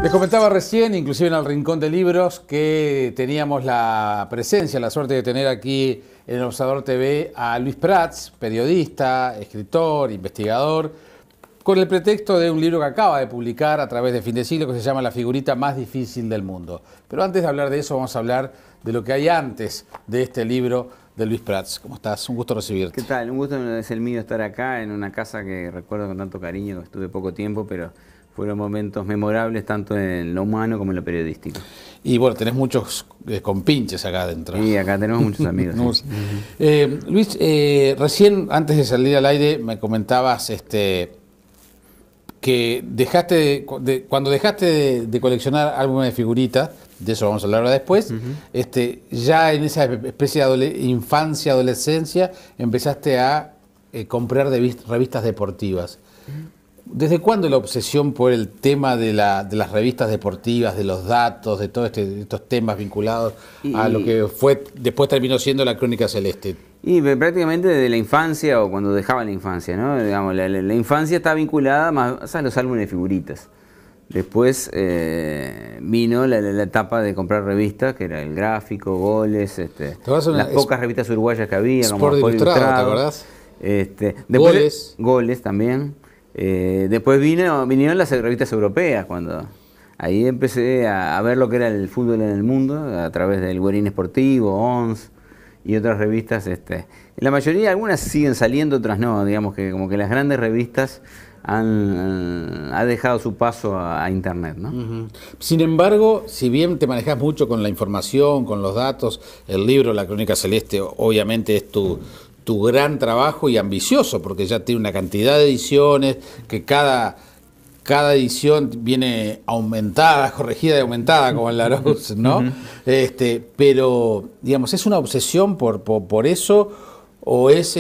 Les comentaba recién, inclusive en el Rincón de Libros, que teníamos la presencia, la suerte de tener aquí en el Observador TV a Luis Prats, periodista, escritor, investigador, con el pretexto de un libro que acaba de publicar a través de Fin de Siglo que se llama La figurita más difícil del mundo. Pero antes de hablar de eso, vamos a hablar de lo que hay antes de este libro de Luis Prats. ¿Cómo estás? Un gusto recibirte. ¿Qué tal? Un gusto es el mío estar acá en una casa que recuerdo con tanto cariño, que estuve poco tiempo, pero fueron momentos memorables tanto en lo humano como en lo periodístico. Y bueno, tenés muchos compinches acá adentro. Y acá tenemos muchos amigos. Sí. Luis, recién antes de salir al aire me comentabas que cuando dejaste de coleccionar álbumes de figuritas, de eso vamos a hablar ahora después, ya en esa especie de infancia, adolescencia, empezaste a comprar revistas deportivas. ¿Desde cuándo la obsesión por el tema de las revistas deportivas, de los datos, de todos estos temas vinculados a lo que después terminó siendo la Crónica Celeste? Y prácticamente desde la infancia o cuando dejaba la infancia, ¿no? Digamos, la infancia está vinculada más a los álbumes de figuritas. Después vino la etapa de comprar revistas, que era el Gráfico, Goles, las pocas revistas uruguayas que había, Sport como Ilustrado, ¿te acordás? Después, Goles también. Después vinieron las revistas europeas, cuando ahí empecé a ver lo que era el fútbol en el mundo, a través del Guerín Esportivo, ONS y otras revistas. La mayoría, algunas siguen saliendo, otras no, digamos que como que las grandes revistas ha dejado su paso a Internet, ¿no? Uh-huh. Sin embargo, si bien te manejas mucho con la información, con los datos, el libro La Crónica Celeste obviamente es tu gran trabajo y ambicioso, porque ya tiene una cantidad de ediciones, que cada edición viene aumentada, corregida y aumentada, como en Larousse, ¿no? Uh-huh. Pero, digamos, ¿es una obsesión por eso o es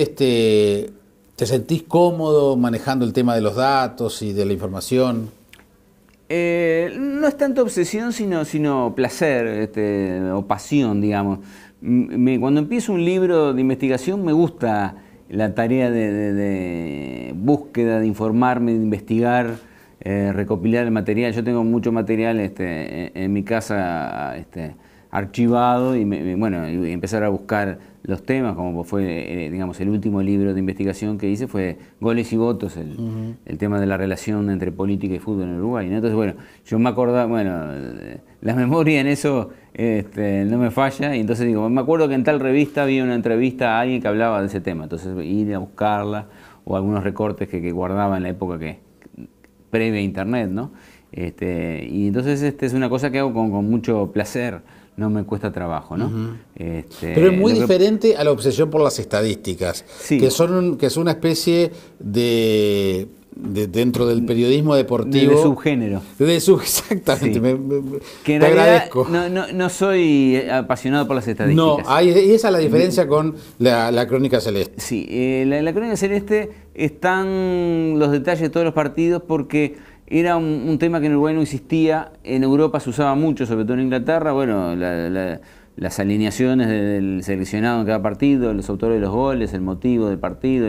te sentís cómodo manejando el tema de los datos y de la información? No es tanto obsesión, sino placer o pasión, digamos. Cuando empiezo un libro de investigación me gusta la tarea de búsqueda, de informarme, de investigar, recopilar el material. Yo tengo mucho material en mi casa archivado y empezar a buscar los temas, como fue digamos, el último libro de investigación que hice fue Goles y Votos, el tema de la relación entre política y fútbol en Uruguay, ¿no? Entonces, bueno, yo me acordaba, la memoria en eso no me falla, y entonces digo, me acuerdo que en tal revista había una entrevista a alguien que hablaba de ese tema, entonces ir a buscarla, o algunos recortes que guardaba en la época previa a Internet, ¿no? Y entonces es una cosa que hago con mucho placer, no me cuesta trabajo, ¿no? Uh-huh. Pero es muy diferente a la obsesión por las estadísticas, sí, que son una especie de dentro del periodismo deportivo. De subgénero. Exactamente. Sí. Que en te realidad agradezco. No soy apasionado por las estadísticas. No, esa es la diferencia con la Crónica Celeste. Sí, la Crónica Celeste están los detalles de todos los partidos porque era un tema que en Uruguay no existía, en Europa se usaba mucho, sobre todo en Inglaterra, bueno, las alineaciones del seleccionado en cada partido, los autores de los goles, el motivo del partido.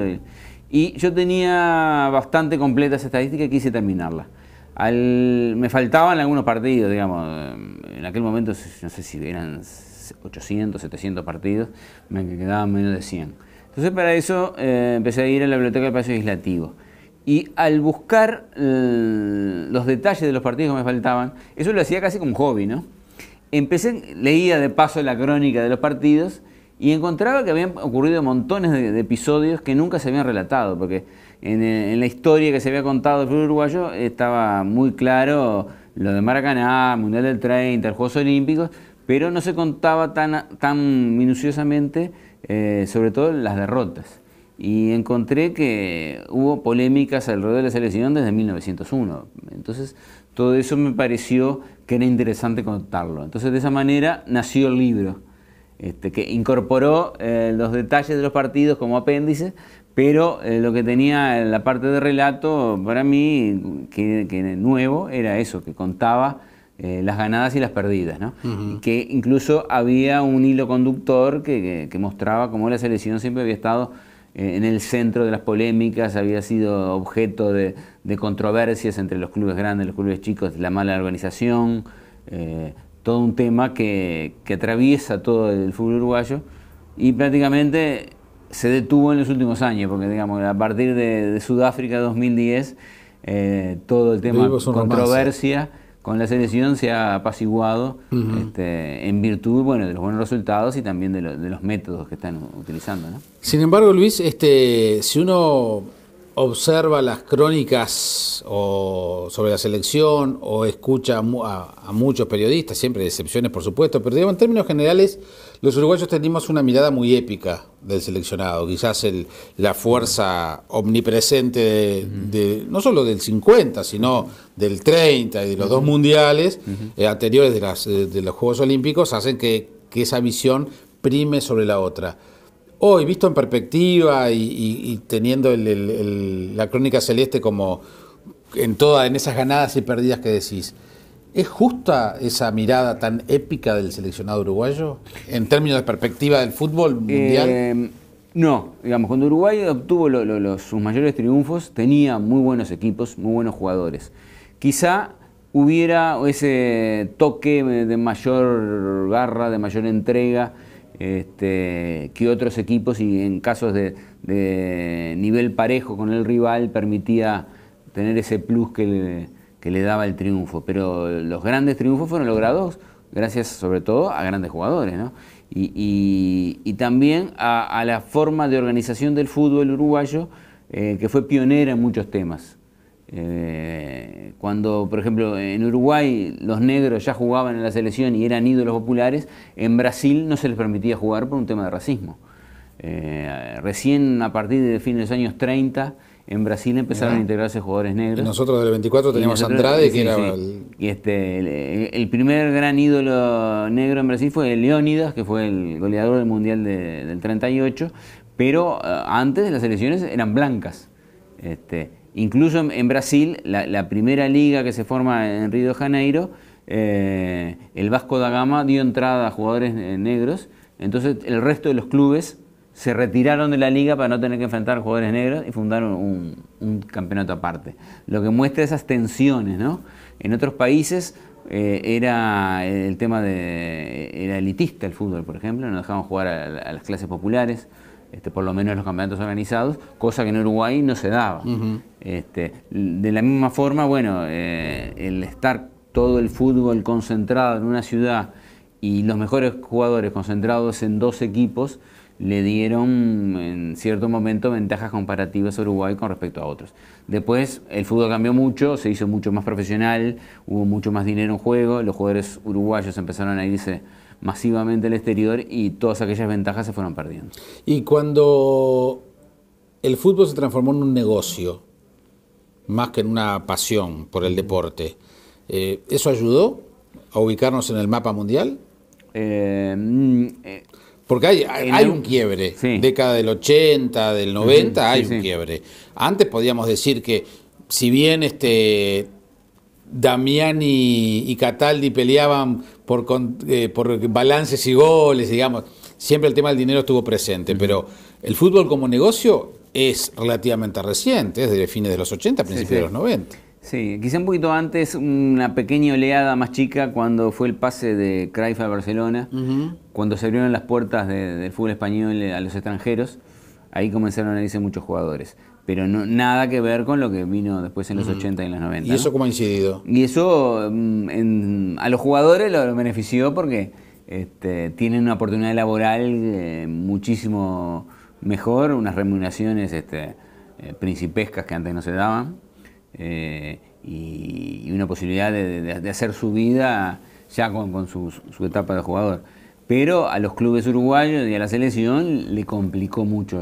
Y yo tenía bastante completa esa estadística y quise terminarla. Me faltaban algunos partidos, digamos, en aquel momento no sé si eran 800, 700 partidos, me quedaban menos de 100. Entonces para eso empecé a ir a la biblioteca del Palacio Legislativo. Y al buscar los detalles de los partidos que me faltaban, eso lo hacía casi como hobby, ¿no? Leía de paso la crónica de los partidos y encontraba que habían ocurrido montones de episodios que nunca se habían relatado, porque en la historia que se había contado del fútbol uruguayo estaba muy claro lo de Maracaná, Mundial del 30, los Juegos Olímpicos, pero no se contaba tan minuciosamente, sobre todo las derrotas. Y encontré que hubo polémicas alrededor de la selección desde 1901. Entonces, todo eso me pareció que era interesante contarlo. Entonces, de esa manera nació el libro, que incorporó los detalles de los partidos como apéndice, pero lo que tenía en la parte de relato, para mí, que nuevo, era eso, que contaba las ganadas y las perdidas, ¿no? Uh-huh. Que incluso había un hilo conductor que mostraba cómo la selección siempre había estado en el centro de las polémicas, había sido objeto de controversias entre los clubes grandes y los clubes chicos, la mala organización, todo un tema que atraviesa todo el fútbol uruguayo y prácticamente se detuvo en los últimos años, porque digamos, a partir de Sudáfrica 2010, todo el tema de controversia con la selección se ha apaciguado en virtud, bueno, de los buenos resultados y también de los métodos que están utilizando, ¿no? Sin embargo, Luis, si uno observa las crónicas sobre la selección o escucha a muchos periodistas, siempre hay excepciones por supuesto, pero digamos, en términos generales los uruguayos tenemos una mirada muy épica del seleccionado, quizás la fuerza omnipresente no solo del 50, sino del 30 y de los dos mundiales anteriores de los Juegos Olímpicos hacen que esa visión prime sobre la otra. Hoy, visto en perspectiva y teniendo la crónica celeste como en esas ganadas y perdidas que decís, ¿es justa esa mirada tan épica del seleccionado uruguayo en términos de perspectiva del fútbol mundial? No, digamos, cuando Uruguay obtuvo sus mayores triunfos, tenía muy buenos equipos, muy buenos jugadores. Quizá hubiera ese toque de mayor garra, de mayor entrega, que otros equipos, y en casos de nivel parejo con el rival permitía tener ese plus que le daba el triunfo. Pero los grandes triunfos fueron logrados gracias sobre todo a grandes jugadores, ¿no? Y también a la forma de organización del fútbol uruguayo, que fue pionera en muchos temas. Cuando, por ejemplo, en Uruguay los negros ya jugaban en la selección y eran ídolos populares, en Brasil no se les permitía jugar por un tema de racismo. Recién a partir de fines de los años 30 en Brasil empezaron a integrarse jugadores negros. Y nosotros del 24 teníamos a Andrade, que era... Y el primer gran ídolo negro en Brasil fue Leónidas, que fue el goleador del Mundial del 38, pero antes las selecciones eran blancas. Incluso en Brasil, la primera liga que se forma en Río de Janeiro, el Vasco da Gama dio entrada a jugadores negros, entonces el resto de los clubes se retiraron de la liga para no tener que enfrentar a jugadores negros y fundaron un campeonato aparte. Lo que muestra esas tensiones, ¿no? En otros países era el tema era elitista el fútbol, por ejemplo, no dejaban jugar a las clases populares, por lo menos en los campeonatos organizados, cosa que en Uruguay no se daba. De la misma forma, bueno, el estar todo el fútbol concentrado en una ciudad y los mejores jugadores concentrados en dos equipos, le dieron en cierto momento ventajas comparativas a Uruguay con respecto a otros. Después el fútbol cambió mucho, se hizo mucho más profesional, hubo mucho más dinero en juego, los jugadores uruguayos empezaron a irse masivamente al exterior y todas aquellas ventajas se fueron perdiendo. Y cuando el fútbol se transformó en un negocio, más que en una pasión por el deporte, ¿eso ayudó a ubicarnos en el mapa mundial? Porque hay un quiebre, sí. Década del 80, del 90, hay un quiebre. Antes podíamos decir que si bien Damiani y Cataldi peleaban por balances y goles, digamos, siempre el tema del dinero estuvo presente, pero el fútbol como negocio es relativamente reciente, es de fines de los 80, principios de los 90. Sí, quizá un poquito antes, una pequeña oleada más chica cuando fue el pase de Cruyff a Barcelona, cuando se abrieron las puertas del fútbol español a los extranjeros, ahí comenzaron a irse muchos jugadores. Pero nada que ver con lo que vino después en los 80 y en los 90. ¿Y eso cómo ha incidido? Y eso a los jugadores lo benefició porque tienen una oportunidad laboral muchísimo mejor, unas remuneraciones principescas que antes no se daban. Y una posibilidad de hacer su vida ya con su etapa de jugador. Pero a los clubes uruguayos y a la selección le complicó mucho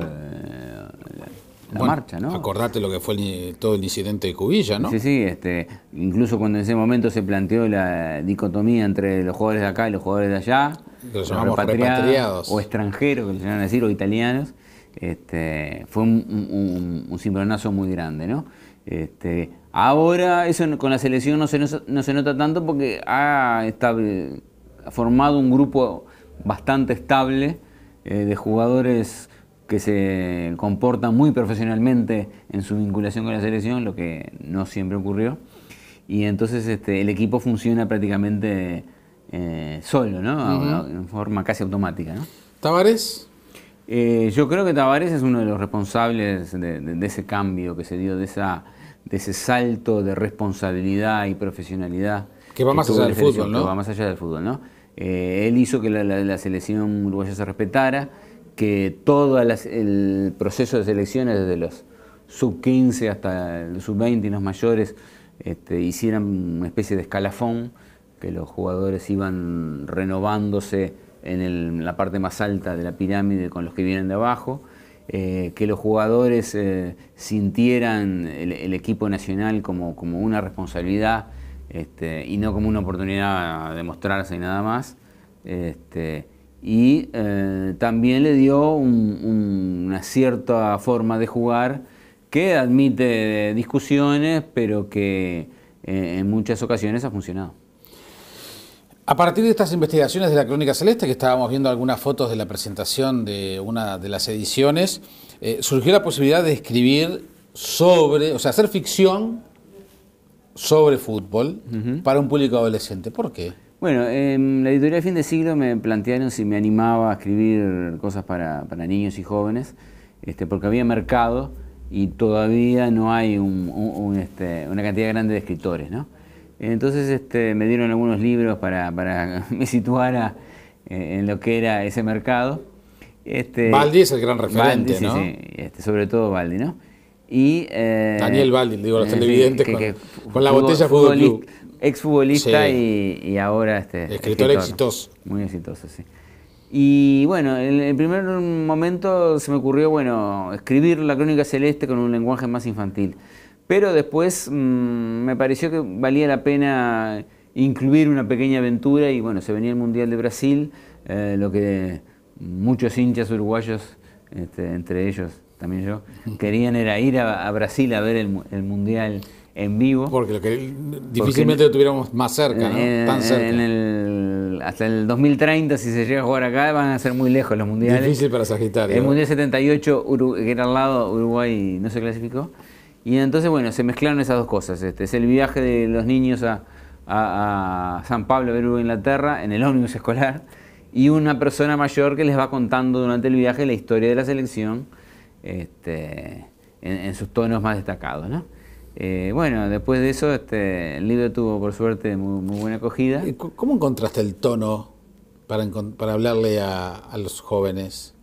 la marcha, ¿no? Acordate lo que fue todo el incidente de Cubilla, ¿no? Sí, incluso cuando en ese momento se planteó la dicotomía entre los jugadores de acá y los jugadores de allá, los llamamos repatriados o extranjeros, que les llaman a decir, o italianos, fue un cimbronazo muy grande, ¿no? Ahora eso con la selección no se nota tanto porque ha formado un grupo bastante estable de jugadores que se comportan muy profesionalmente en su vinculación con la selección, lo que no siempre ocurrió. Y entonces el equipo funciona prácticamente solo, ¿no? En forma casi automática, ¿no? ¿Tavares? Yo creo que Tavares es uno de los responsables de ese cambio que se dio, de ese salto de responsabilidad y profesionalidad. Que va más allá del fútbol, ¿no? Que va más allá del fútbol, ¿no? Él hizo que la selección uruguaya se respetara, que todo el proceso de selecciones, desde los sub-15 hasta los sub-20 y los mayores, hicieran una especie de escalafón, que los jugadores iban renovándose en la parte más alta de la pirámide con los que vienen de abajo, que los jugadores sintieran el equipo nacional como una responsabilidad, y no como una oportunidad de mostrarse y nada más. Y también le dio una cierta forma de jugar que admite discusiones, pero que en muchas ocasiones ha funcionado. A partir de estas investigaciones de la Crónica Celeste, que estábamos viendo algunas fotos de la presentación de una de las ediciones, surgió la posibilidad de escribir sobre, o sea, hacer ficción sobre fútbol para un público adolescente. ¿Por qué? Bueno, en la editorial Fin de Siglo me plantearon si me animaba a escribir cosas para niños y jóvenes, porque había mercado y todavía no hay una cantidad grande de escritores, ¿no? Entonces me dieron algunos libros para me situara en lo que era ese mercado. Baldi es el gran referente, Baldi, ¿no? Sí, sobre todo Baldi, ¿no? Y, Daniel Baldi, digo, los televidentes con la botella Fútbol Club. Exfutbolista Sí. y ahora escritor exitoso. Muy exitoso, sí. Y bueno, en el primer momento se me ocurrió, bueno, escribir la Crónica Celeste con un lenguaje más infantil. Pero después me pareció que valía la pena incluir una pequeña aventura y bueno, se venía el Mundial de Brasil, lo que muchos hinchas uruguayos, entre ellos también yo, querían era ir a Brasil a ver el Mundial en vivo. Porque difícilmente lo tuviéramos más cerca, ¿no? Tan cerca. Hasta el 2030, si se llega a jugar acá, van a ser muy lejos los mundiales. Difícil para Sagitario. El Mundial 78, que era al lado, Uruguay no se clasificó. Y entonces, bueno, se mezclaron esas dos cosas. Es el viaje de los niños a San Pablo, a ver Inglaterra, en el ómnibus escolar, y una persona mayor que les va contando durante el viaje la historia de la selección, en sus tonos más destacados, ¿no? Bueno, después de eso, el libro tuvo, por suerte, muy buena acogida. ¿Cómo encontraste el tono para hablarle a los jóvenes?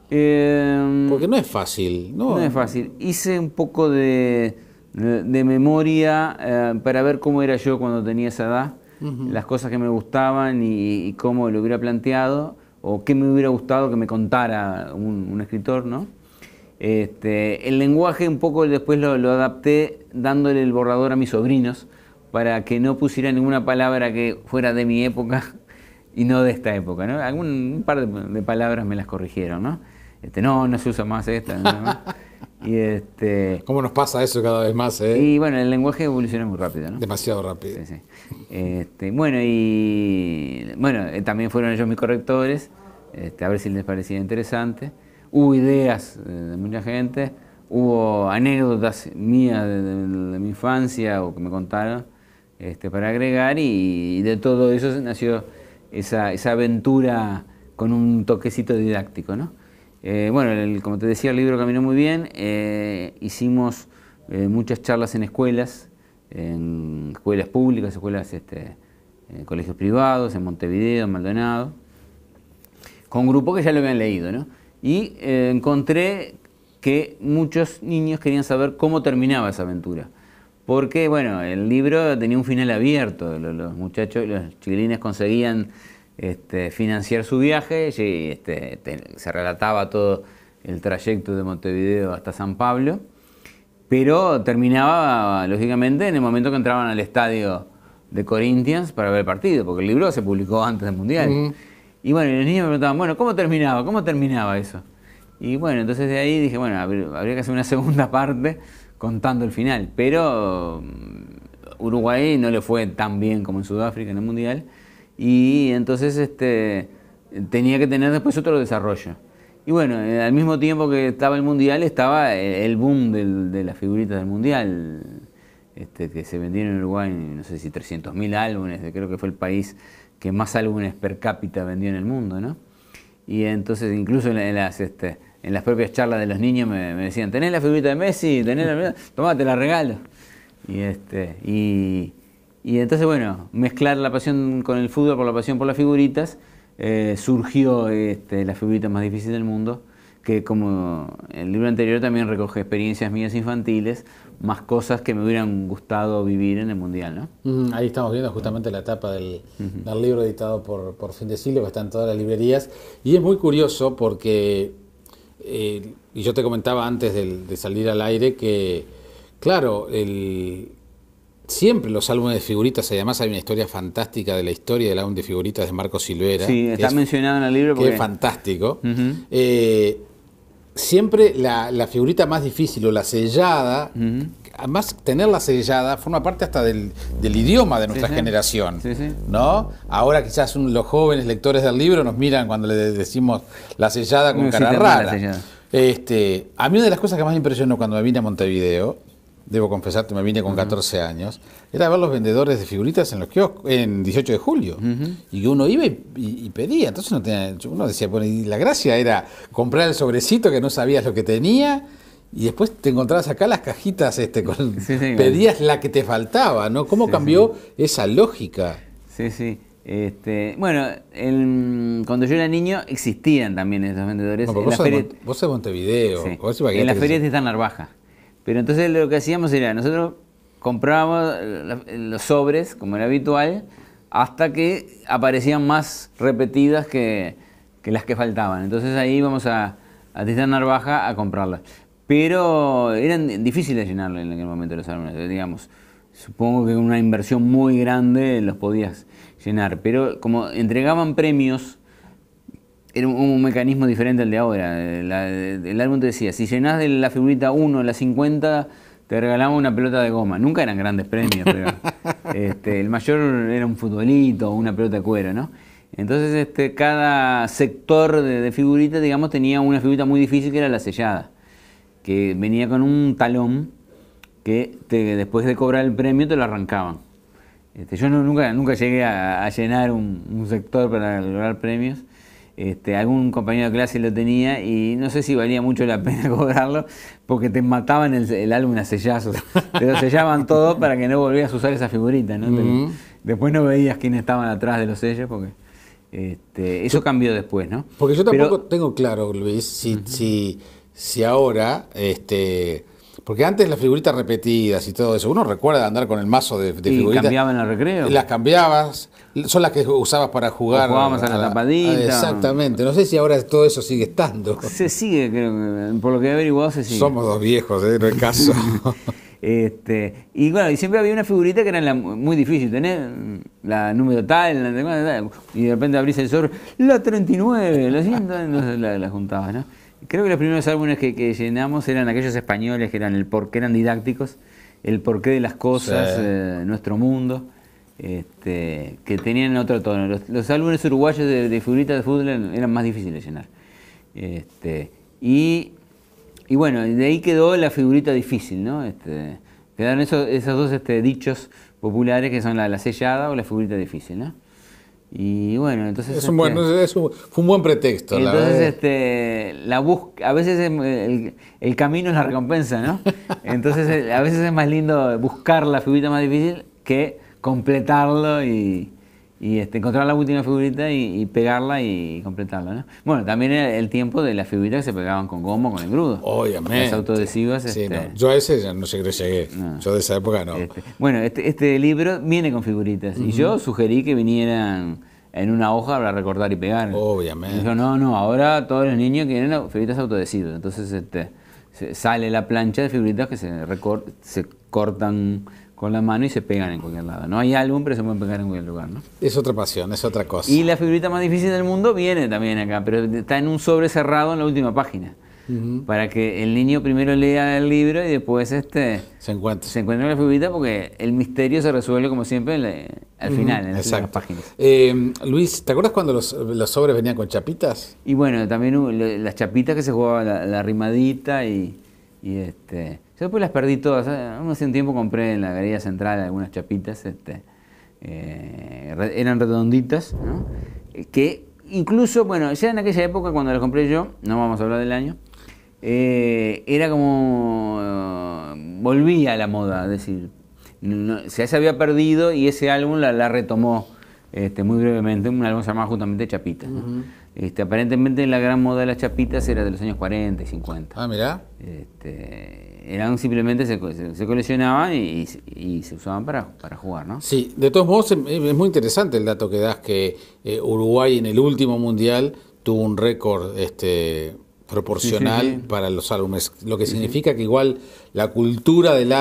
Porque no es fácil, ¿no? No es fácil. Hice un poco de memoria para ver cómo era yo cuando tenía esa edad, las cosas que me gustaban y cómo lo hubiera planteado, o qué me hubiera gustado que me contara un escritor, ¿no? El lenguaje un poco después lo adapté dándole el borrador a mis sobrinos para que no pusiera ninguna palabra que fuera de mi época y no de esta época, ¿no? Un par de palabras me las corrigieron, ¿no? No se usa más esta, ¿no? Y ¿Cómo nos pasa eso cada vez más, Y bueno, el lenguaje evoluciona muy rápido, ¿no? Demasiado rápido. Sí, sí. Bueno, también fueron ellos mis correctores, a ver si les parecía interesante. Hubo ideas de mucha gente, hubo anécdotas mías de mi infancia o que me contaron para agregar, y de todo eso nació esa aventura con un toquecito didáctico, ¿no? Bueno, como te decía, el libro caminó muy bien. Hicimos muchas charlas en escuelas públicas, escuelas, colegios privados, en Montevideo, en Maldonado, con grupos que ya lo habían leído, ¿no? Y encontré que muchos niños querían saber cómo terminaba esa aventura. Porque, bueno, el libro tenía un final abierto. Los muchachos, los chiquilines conseguían financiar su viaje, y se relataba todo el trayecto de Montevideo hasta San Pablo, pero terminaba, lógicamente, en el momento que entraban al estadio de Corinthians para ver el partido, porque el libro se publicó antes del Mundial. Y bueno, los niños me preguntaban, bueno, ¿cómo terminaba eso? Y bueno, entonces de ahí dije, bueno, habría que hacer una segunda parte contando el final, pero Uruguay no le fue tan bien como en Sudáfrica en el Mundial, y entonces tenía que tener después otro desarrollo. Y bueno, al mismo tiempo que estaba el Mundial, estaba el boom de las figuritas del Mundial, que se vendieron en Uruguay, no sé si 300.000 álbumes, creo que fue el país que más álbumes per cápita vendió en el mundo, ¿no? Y entonces incluso en las propias charlas de los niños me decían, ¿tenés la figurita de Messi? ¿Tenés la... Tomá, te la regalo. Y entonces, bueno, mezclar la pasión con el fútbol por la pasión por las figuritas, surgió la figurita más difícil del mundo, que como el libro anterior también recoge experiencias mías infantiles, más cosas que me hubieran gustado vivir en el Mundial, ¿no? Ahí estamos viendo justamente la tapa del libro editado por Fin de Siglo, que está en todas las librerías, y es muy curioso porque, y yo te comentaba antes de salir al aire, que claro, siempre los álbumes de figuritas, además hay una historia fantástica de la historia del álbum de figuritas de Marco Silvera. Sí, está mencionado en el libro. Que es fantástico. Siempre la figurita más difícil o la sellada, además tenerla sellada forma parte hasta del idioma de nuestra generación, ¿no? Ahora quizás los jóvenes lectores del libro nos miran cuando le decimos la sellada con cara rara. A mí una de las cosas que más me impresionó cuando me vine a Montevideo, debo confesarte, me vine con 14 años, era ver los vendedores de figuritas en los kioscos en 18 de julio. Y uno iba y pedía. Entonces uno decía, bueno, y la gracia era comprar el sobrecito que no sabías lo que tenía, y después te encontrabas acá las cajitas pedías la que te faltaba, ¿no? ¿Cómo cambió esa lógica? Sí, sí. Bueno, cuando yo era niño existían también esos vendedores. No, vos sos de Montevideo. Sí. En las ferias de Narvaja. Pero entonces lo que hacíamos era, nosotros comprábamos los sobres, como era habitual, hasta que aparecían más repetidas que las que faltaban. Entonces ahí íbamos a Tristán Narvaja a comprarlas. Pero eran difíciles de llenarlo en aquel momento los álbumes, digamos. Supongo que con una inversión muy grande los podías llenar. Pero como entregaban premios, era un mecanismo diferente al de ahora. El álbum te decía, si llenás de la figurita 1 la 50, te regalamos una pelota de goma. Nunca eran grandes premios, pero el mayor era un futbolito o una pelota de cuero, ¿no? Entonces cada sector de figuritas, digamos, tenía una figurita muy difícil que era la sellada, que venía con un talón que después de cobrar el premio te lo arrancaban. Yo nunca llegué a llenar un sector para lograr premios. Algún compañero de clase lo tenía y no sé si valía mucho la pena cobrarlo porque te mataban el álbum a sellazos. Te lo sellaban todo para que no volvieras a usar esa figurita, ¿no? Después no veías quiénes estaban atrás de los sellos porque eso cambió después, ¿no? Porque yo tampoco tengo claro, Luis, si ahora... Porque antes las figuritas repetidas y todo eso, uno recuerda andar con el mazo de figuritas. ¿Y cambiaban en el recreo? Las cambiabas, son las que usabas para jugar. O jugábamos a la tapadita. Exactamente, no sé si ahora todo eso sigue estando. Se sigue, creo que, por lo que he averiguado se sigue. Somos dos viejos, no es caso. Y bueno, y siempre había una figurita que era muy difícil, tener la número tal, y de repente abrís el sobre, la 39, la 100, entonces la juntabas, ¿no? Creo que los primeros álbumes que llenamos eran aquellos españoles que eran didácticos, el porqué de las cosas, nuestro mundo, que tenían otro tono. Los álbumes uruguayos de figuritas de fútbol eran más difíciles de llenar. Y bueno, de ahí quedó la figurita difícil, ¿no? Quedaron esos dos dichos populares que son la sellada o la figurita difícil, ¿no? Y bueno, entonces... fue un buen pretexto. Entonces, a veces el camino es la recompensa, ¿no? Entonces, a veces es más lindo buscar la figurita más difícil que completarlo y encontrar la última figurita y pegarla y completarla, ¿no? Bueno, también era el tiempo de las figuritas que se pegaban con goma, con engrudo. Obviamente. Las autoadhesivas. Sí, no. Yo a ese ya no sé que llegué. No. Yo de esa época no. Bueno, este libro viene con figuritas. Y yo sugerí que vinieran en una hoja para recortar y pegar. Obviamente. Y dijo, no, ahora todos los niños quieren figuritas autoadhesivas. Entonces sale la plancha de figuritas que se cortan con la mano y se pegan en cualquier lado. No hay álbum, pero se pueden pegar en cualquier lugar, ¿no? Es otra pasión, es otra cosa. Y la figurita más difícil del mundo viene también acá, pero está en un sobre cerrado en la última página. para que el niño primero lea el libro y después se encuentra con la figurita, porque el misterio se resuelve como siempre al final, en las primeras páginas. Luis, ¿te acuerdas cuando los sobres venían con chapitas? Y bueno, también hubo las chapitas que se jugaba la rimadita y yo después las perdí todas. Hace un tiempo compré en la Galería Central algunas chapitas, eran redonditas, ¿no? Que incluso, bueno, ya en aquella época cuando las compré yo, no vamos a hablar del año, era como volvía a la moda, es decir, se había perdido y ese álbum la retomó muy brevemente, un álbum llamado justamente Chapitas, ¿no? Aparentemente la gran moda de las chapitas era de los años 40 y 50. Ah, mirá. Eran simplemente se coleccionaban y se usaban para jugar, ¿no? Sí, de todos modos es muy interesante el dato que das, que Uruguay en el último mundial tuvo un récord proporcional para los álbumes, lo que significa que igual la cultura del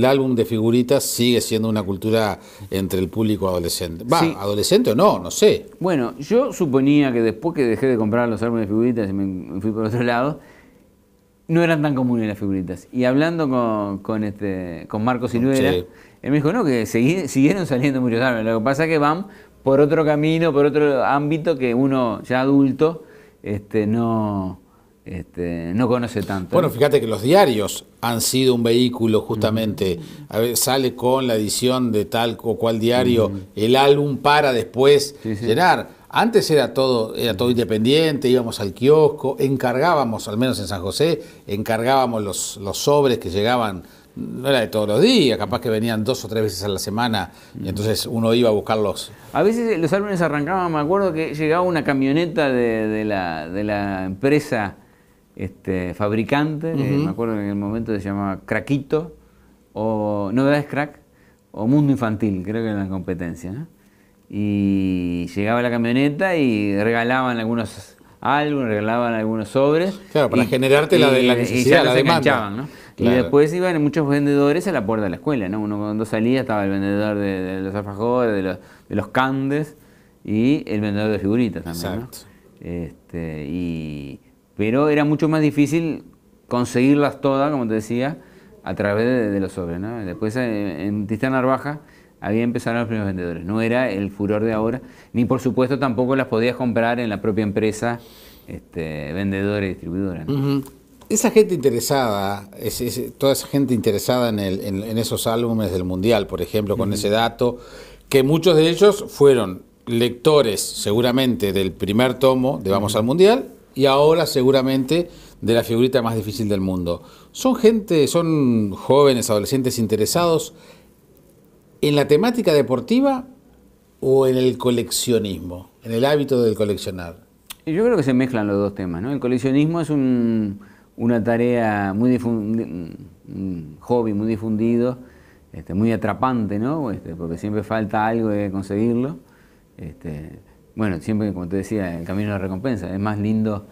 álbum de figuritas sigue siendo una cultura entre el público adolescente. ¿Adolescente o no sé? Bueno, yo suponía que después que dejé de comprar los álbumes de figuritas y me fui por otro lado, no eran tan comunes las figuritas. Y hablando con Marco Silvera, él me dijo, no, que siguieron saliendo muchos álbumes. Lo que pasa es que van por otro camino, por otro ámbito que uno ya adulto no conoce tanto. Bueno, fíjate que los diarios han sido un vehículo justamente, a ver, sale con la edición de tal o cual diario el álbum para después llenar. Antes era todo independiente, íbamos al kiosco, encargábamos, al menos en San José, encargábamos los sobres que llegaban, no era de todos los días, capaz que venían 2 o 3 veces a la semana, y entonces uno iba a buscarlos. A veces los álbumes arrancaban, me acuerdo que llegaba una camioneta de la empresa fabricante, me acuerdo que en el momento se llamaba Craquito, o Novedades Crack, o Mundo Infantil, creo que era la competencia, ¿no? Y llegaba la camioneta y regalaban algunos álbumes, regalaban algunos sobres. Claro, para generarte la necesidad, la demanda. ¿No? Claro. Y después iban muchos vendedores a la puerta de la escuela, ¿no? Uno cuando salía estaba el vendedor de los alfajores, de los candes y el vendedor de figuritas también. Exacto. ¿No? Pero era mucho más difícil conseguirlas todas, como te decía, a través de los sobres, ¿no? Después en Tristán Narvaja había empezado los primeros vendedores. No era el furor de ahora, ni por supuesto tampoco las podías comprar en la propia empresa vendedora y distribuidora, ¿no? Esa gente interesada, toda esa gente interesada en esos álbumes del Mundial, por ejemplo, con ese dato, que muchos de ellos fueron lectores seguramente del primer tomo de Vamos al Mundial, y ahora seguramente de la figurita más difícil del mundo. Son jóvenes, adolescentes interesados en la temática deportiva o en el coleccionismo, en el hábito del coleccionar. Yo creo que se mezclan los dos temas, ¿no? El coleccionismo es una tarea un hobby muy difundido, muy atrapante, ¿no? Porque siempre falta algo de conseguirlo. Bueno, siempre, como te decía, el camino de la recompensa. Es más lindo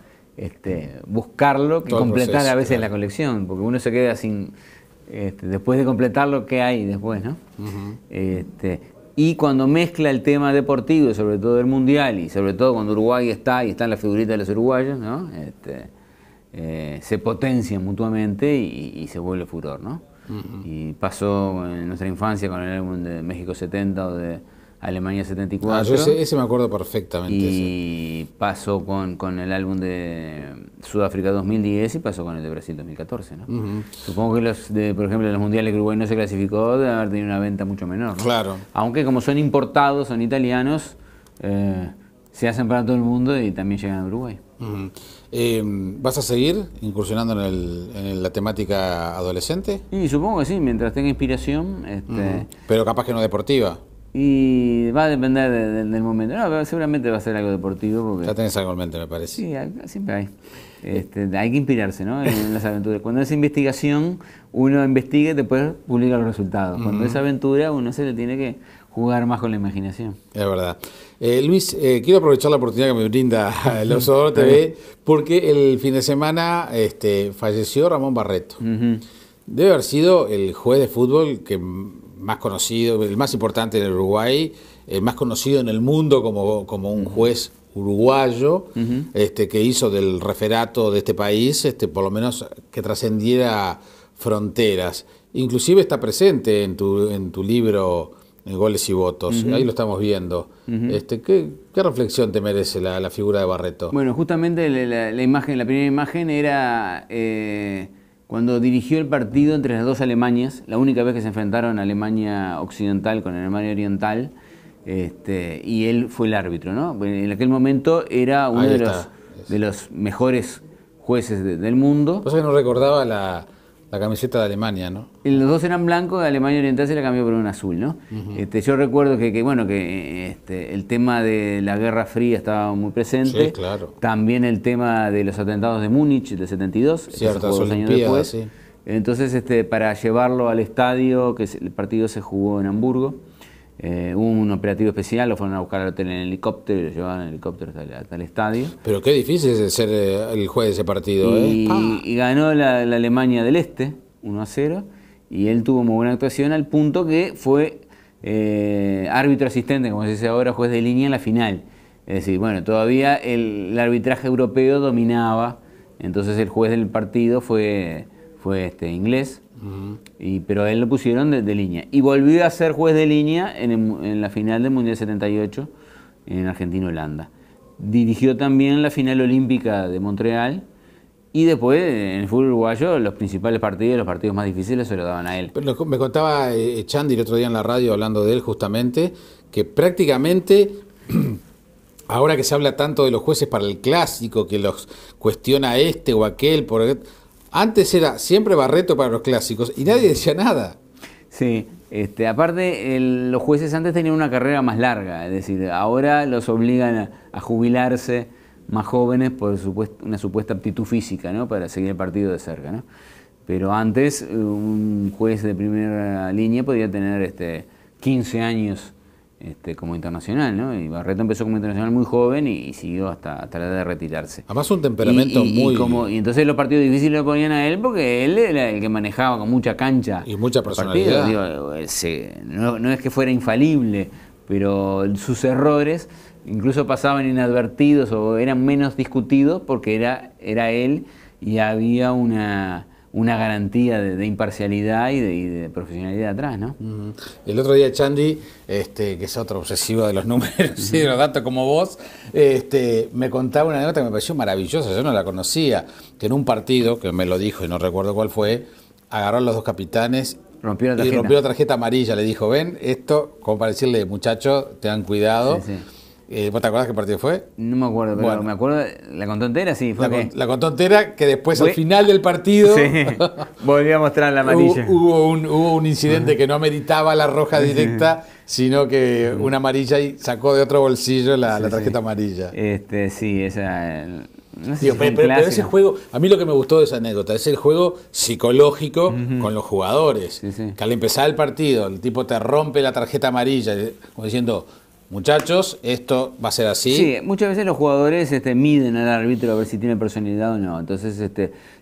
buscarlo que completar a veces la colección, porque uno se queda sin... después de completarlo, ¿qué hay después, no? Y cuando mezcla el tema deportivo, sobre todo el Mundial, y sobre todo cuando Uruguay están las figuritas de los uruguayos, ¿no? Se potencian mutuamente y se vuelve furor, ¿no? Y pasó en nuestra infancia con el álbum de México 70 o de Alemania 74. Yo ese me acuerdo perfectamente. Y pasó con el álbum de Sudáfrica 2010 y pasó con el de Brasil 2014, ¿no? Supongo que por ejemplo, los mundiales que Uruguay no se clasificó deben haber tenido una venta mucho menor, ¿no? Claro. Aunque como son importados, son italianos, se hacen para todo el mundo y también llegan a Uruguay. ¿Vas a seguir incursionando en la temática adolescente? Y supongo que sí, mientras tenga inspiración. Pero capaz que no deportiva. Y va a depender del momento. No, seguramente va a ser algo deportivo. Porque... Ya tenés algo en mente, me parece. Sí, siempre hay. Hay que inspirarse, ¿no? En las aventuras. Cuando es investigación, uno investiga y después publica los resultados. Cuando es aventura, uno se le tiene que jugar más con la imaginación. Es verdad. Luis, quiero aprovechar la oportunidad que me brinda el Observador TV, porque el fin de semana falleció Ramón Barreto. Debe haber sido el juez de fútbol que más conocido, el más importante en el Uruguay, el más conocido en el mundo como un juez uruguayo, que hizo del referato de este país, por lo menos que trascendiera fronteras. Inclusive está presente en tu libro Goles y Votos, ahí lo estamos viendo. ¿Qué reflexión te merece la figura de Barreto? Bueno, justamente la primera imagen era cuando dirigió el partido entre las dos Alemanias, la única vez que se enfrentaron Alemania Occidental con Alemania Oriental, y él fue el árbitro, ¿no? En aquel momento era uno de los mejores jueces del mundo. Pasa que no recordaba la camiseta de Alemania, ¿no? Los dos eran blancos, Alemania Oriental se la cambió por un azul, ¿no? Yo recuerdo que el tema de la Guerra Fría estaba muy presente. Sí, claro. También el tema de los atentados de Múnich del 72, ciertas 2 años después. Sí. Entonces, para llevarlo al estadio, el partido se jugó en Hamburgo, hubo un operativo especial, lo fueron a buscar al hotel en helicóptero y lo llevaban en helicóptero hasta el estadio. Pero qué difícil es ser el juez de ese partido. Y ganó la Alemania del Este, 1-0, y él tuvo muy buena actuación al punto que fue árbitro asistente, como se dice ahora, juez de línea en la final. Es decir, bueno, todavía el arbitraje europeo dominaba, entonces el juez del partido fue inglés. Pero a él lo pusieron de línea. Y volvió a ser juez de línea en la final del Mundial 78 en Argentina-Holanda. Dirigió también la final olímpica de Montreal. Y después, en el fútbol uruguayo, los principales partidos, los partidos más difíciles, se lo daban a él. Pero me contaba Chandi el otro día en la radio, hablando de él justamente, que prácticamente, ahora que se habla tanto de los jueces para el clásico, que los cuestiona o aquel, antes era siempre Barreto para los clásicos y nadie decía nada. Sí, aparte los jueces antes tenían una carrera más larga, es decir, ahora los obligan a jubilarse más jóvenes por una supuesta aptitud física, ¿no? Para seguir el partido de cerca, ¿no? Pero antes un juez de primera línea podía tener 15 años como internacional, ¿no? Y Barreto empezó como internacional muy joven y siguió hasta la edad de retirarse. Además un temperamento y entonces los partidos difíciles lo ponían a él porque él era el que manejaba con mucha cancha y mucha personalidad. No es que fuera infalible, pero sus errores incluso pasaban inadvertidos o eran menos discutidos porque era él y había una garantía de imparcialidad y de profesionalidad atrás, ¿no? El otro día Chandi, que es otro obsesivo de los números y de los datos como vos, me contaba una anécdota que me pareció maravillosa, yo no la conocía, que en un partido, que me lo dijo y no recuerdo cuál fue, agarró a los dos capitanes rompió la tarjeta amarilla, le dijo, ven, esto, como para decirle, muchachos, tengan cuidado. Sí. ¿Vos te acordás qué partido fue? No me acuerdo, pero bueno, me acuerdo, la contó entera, sí. La contó entera, que después al final del partido sí, volví a mostrar la amarilla. Hubo un incidente que no ameritaba la roja directa, sino que una amarilla y sacó de otro bolsillo la tarjeta amarilla. Sí, esa... No sé Digo, pero ese juego, a mí lo que me gustó de esa anécdota es el juego psicológico con los jugadores. Sí. Que al empezar el partido, el tipo te rompe la tarjeta amarilla, como diciendo... Muchachos, esto va a ser así. Sí, muchas veces los jugadores miden al árbitro a ver si tiene personalidad o no. Entonces,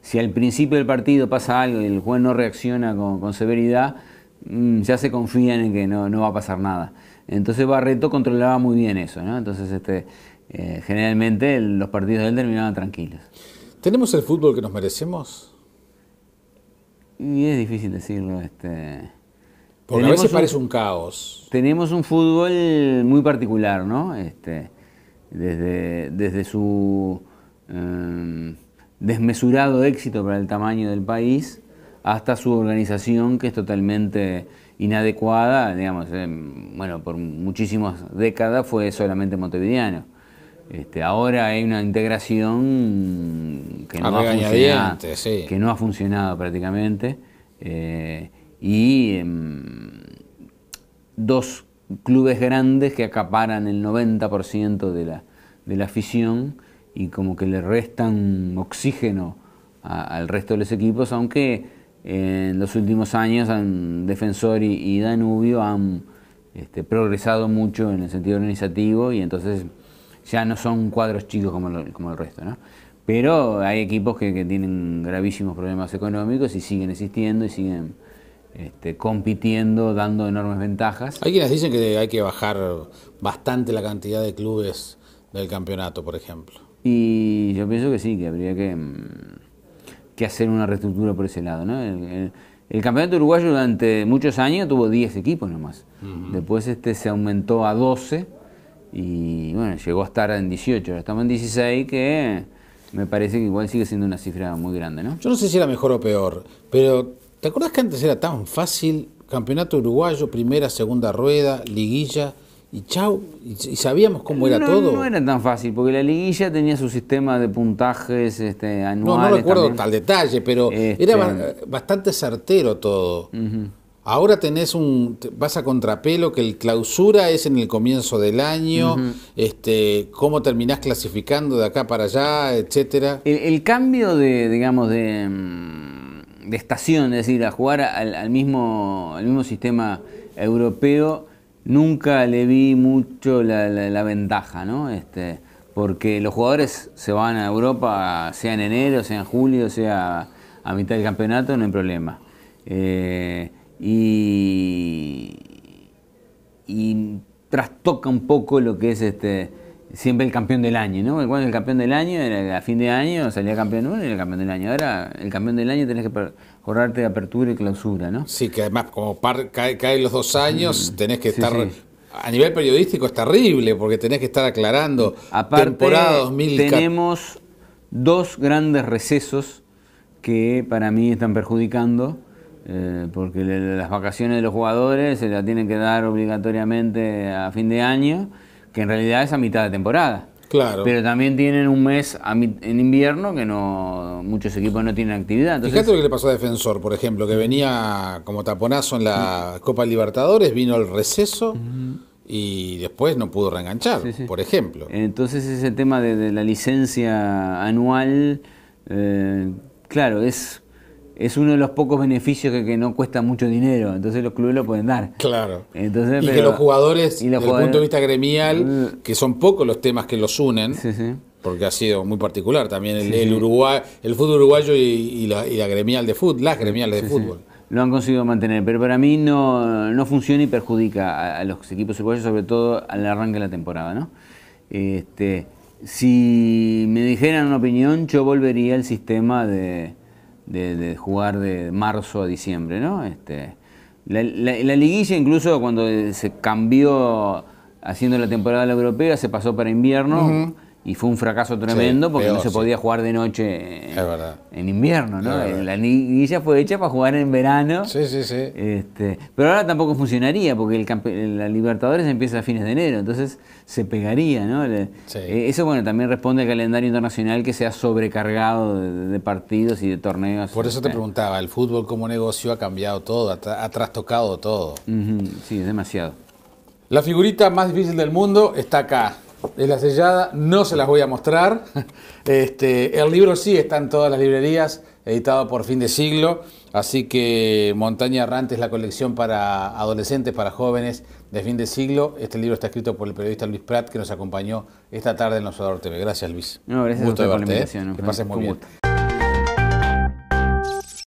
si al principio del partido pasa algo y el juez no reacciona con severidad, ya se confían en que no va a pasar nada. Entonces Barreto controlaba muy bien eso, ¿no? Entonces, generalmente los partidos de él terminaban tranquilos. ¿Tenemos el fútbol que nos merecemos? Y es difícil decirlo, Porque a veces parece un caos. Tenemos un fútbol muy particular, ¿no? Desde su desmesurado éxito para el tamaño del país hasta su organización, que es totalmente inadecuada, digamos, por muchísimas décadas fue solamente montevideano. Ahora hay una integración que no ha funcionado prácticamente. Y dos clubes grandes que acaparan el 90% de la afición y como que le restan oxígeno al resto de los equipos, aunque en los últimos años Defensor y Danubio han progresado mucho en el sentido organizativo y entonces ya no son cuadros chicos como el resto, ¿no? Pero hay equipos que tienen gravísimos problemas económicos y siguen existiendo y siguen compitiendo, dando enormes ventajas. Hay quienes dicen que hay que bajar bastante la cantidad de clubes del campeonato, por ejemplo. Y yo pienso que sí, que habría que hacer una reestructura por ese lado, ¿no? El campeonato uruguayo durante muchos años tuvo 10 equipos nomás. Después se aumentó a 12 y bueno, llegó a estar en 18. Ahora estamos en 16, que me parece que igual sigue siendo una cifra muy grande, ¿no? Yo no sé si era mejor o peor, pero ¿te acordás que antes era tan fácil? Campeonato uruguayo, primera, segunda rueda, liguilla y chau, y sabíamos cómo era todo. No era tan fácil, porque la liguilla tenía su sistema de puntajes anuales. No recuerdo también. tal detalle, pero era bastante certero todo. Ahora vas a contrapelo, que el clausura es en el comienzo del año, cómo terminás clasificando de acá para allá, etcétera. El cambio digamos, de estación, es decir, a jugar al mismo sistema europeo, nunca le vi mucho la ventaja, ¿no? Porque los jugadores se van a Europa, sea en enero, sea en julio, sea a mitad del campeonato, no hay problema. Y trastoca un poco lo que es siempre el campeón del año, ¿no? Cuando el campeón del año era a fin de año, salía campeón uno y era el campeón del año. Ahora el campeón del año tenés que acordarte de apertura y clausura, ¿no? Sí, que además como caen los 2 años, tenés que estar... Sí. A nivel periodístico es terrible, porque tenés que estar aclarando. Aparte, temporada 2014. Tenemos 2 grandes recesos que para mí están perjudicando, porque las vacaciones de los jugadores se las tienen que dar obligatoriamente a fin de año, que en realidad es a mitad de temporada. Claro. Pero también tienen un mes en invierno que muchos equipos no tienen actividad. Entonces, fíjate lo que le pasó a Defensor, por ejemplo, que venía como taponazo en la Copa Libertadores, vino el receso y después no pudo reenganchar, por ejemplo. Entonces ese tema de la licencia anual, claro, es uno de los pocos beneficios que no cuesta mucho dinero, entonces los clubes lo pueden dar. Claro. Entonces, que los jugadores, desde el punto de vista gremial, que son pocos los temas que los unen, porque ha sido muy particular también el fútbol uruguayo y la gremial de fútbol, las gremiales de fútbol. Lo han conseguido mantener, pero para mí no funciona y perjudica a los equipos uruguayos, sobre todo al arranque de la temporada, ¿no? Si me dijeran una opinión, yo volvería al sistema de jugar de marzo a diciembre, ¿no? La liguilla, incluso cuando se cambió haciendo la temporada europea, se pasó para invierno y fue un fracaso tremendo porque no se podía jugar de noche en invierno, ¿no? La liguilla fue hecha para jugar en verano. Pero ahora tampoco funcionaría porque la Libertadores empieza a fines de enero, entonces se pegaría, ¿no? Eso, bueno, también responde al calendario internacional que se ha sobrecargado de partidos y de torneos. Por eso te preguntaba, el fútbol como negocio ha cambiado todo, ha trastocado todo. Sí, es demasiado. La figurita más difícil del mundo está acá. Es la sellada, no se las voy a mostrar. El libro sí está en todas las librerías, editado por Fin de Siglo. Así que Montaña Errante es la colección para adolescentes, para jóvenes de Fin de Siglo. Este libro está escrito por el periodista Luis Prat, que nos acompañó esta tarde en Observador TV. Gracias, Luis. No, gracias a usted por la invitación. Que pases muy bien.